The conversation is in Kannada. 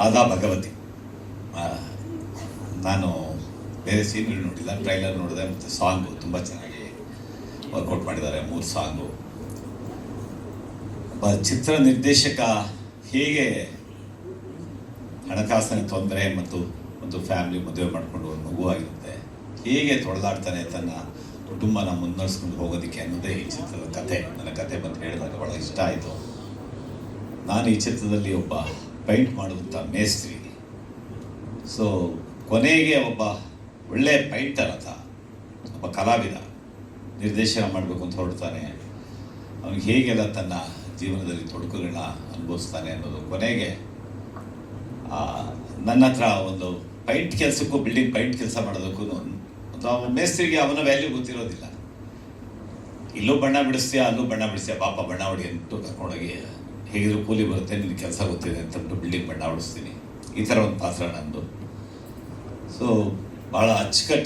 ರಾಧಾ ಭಗವತಿ. ನಾನು ಬೇರೆ ಸೀನ್ಗಳು ನೋಡಿಲ್ಲ, ಟ್ರೈಲರ್ ನೋಡಿದೆ, ಮತ್ತು ಸಾಂಗು ತುಂಬ ಚೆನ್ನಾಗಿ ವರ್ಕೌಟ್ ಮಾಡಿದ್ದಾರೆ. 3 ಸಾಂಗು. ಒಬ್ಬ ಚಿತ್ರ ನಿರ್ದೇಶಕ ಹೇಗೆ ಹಣಕಾಸಿನ ತೊಂದರೆ ಮತ್ತು ಒಂದು ಫ್ಯಾಮಿಲಿ ಮದುವೆ ಮಾಡಿಕೊಂಡು ಒಂದು ಮಗು ಆಗಿರುತ್ತೆ, ಹೇಗೆ ತೊಳೆದಾಡ್ತಾನೆ ತನ್ನ ಕುಟುಂಬನ ಮುನ್ನಡೆಸ್ಕೊಂಡು ಹೋಗೋದಕ್ಕೆ ಅನ್ನೋದೇ ಈ ಚಿತ್ರದ ಕಥೆ. ನನ್ನ ಕಥೆ ಬಂದು ಹೇಳಿದಾಗ ಭಾಳ ಇಷ್ಟ ಆಯಿತು. ನಾನು ಈ ಚಿತ್ರದಲ್ಲಿ ಒಬ್ಬ ಪೈಂಟ್ ಮಾಡುವಂಥ ಮೇಸ್ತ್ರಿ. ಸೊ ಕೊನೆಗೆ ಒಬ್ಬ ಒಳ್ಳೆಯ ಪೈಂಟರ್ ಅಂತ ಒಬ್ಬ ಕಲಾವಿದ ನಿರ್ದೇಶನ ಮಾಡಬೇಕು ಅಂತ ಹೊರಡ್ತಾನೆ. ಅವನಿಗೆ ಹೇಗೆಲ್ಲ ತನ್ನ ಜೀವನದಲ್ಲಿ ತೊಡಕುಗಳನ್ನ ಅನುಭವಿಸ್ತಾನೆ ಅನ್ನೋದು ಕೊನೆಗೆ ನನ್ನ ಹತ್ರ ಒಂದು ಪೈಂಟ್ ಕೆಲಸಕ್ಕೂ, ಬಿಲ್ಡಿಂಗ್ ಪೈಂಟ್ ಕೆಲಸ ಮಾಡೋದಕ್ಕೂ ಒಂದು ಮೇಸ್ತ್ರಿಗೆ ಅವನ ವ್ಯಾಲ್ಯೂ ಗೊತ್ತಿರೋದಿಲ್ಲ. ಇಲ್ಲೂ ಬಣ್ಣ ಬಿಡಿಸ್ತೀಯಾ, ಅಲ್ಲೂ ಬಣ್ಣ ಬಿಡಿಸ್ತೀಯಾ, ಪಾಪ ಬಣ್ಣ ಹೊಡಿ ಅಂದ್ಬಿಟ್ಟು ಕರ್ಕೊಂಡೋಗಿ ಹೇಗಿದ್ರು ಕೂಲಿ ಬರುತ್ತೆ, ನಿನಗೆ ಕೆಲಸ ಗೊತ್ತಿದೆ ಅಂತಂದ್ಬಿಟ್ಟು ಬಿಲ್ಡಿಂಗ್ ಬಣ್ಣ ಹೊಡಿಸ್ತೀನಿ. ಈ ಥರ ಒಂದು ಪಾತ್ರ ನಂದು. ಸೊ ಭಾಳ ಅಚ್ಚುಕಟ್ಟ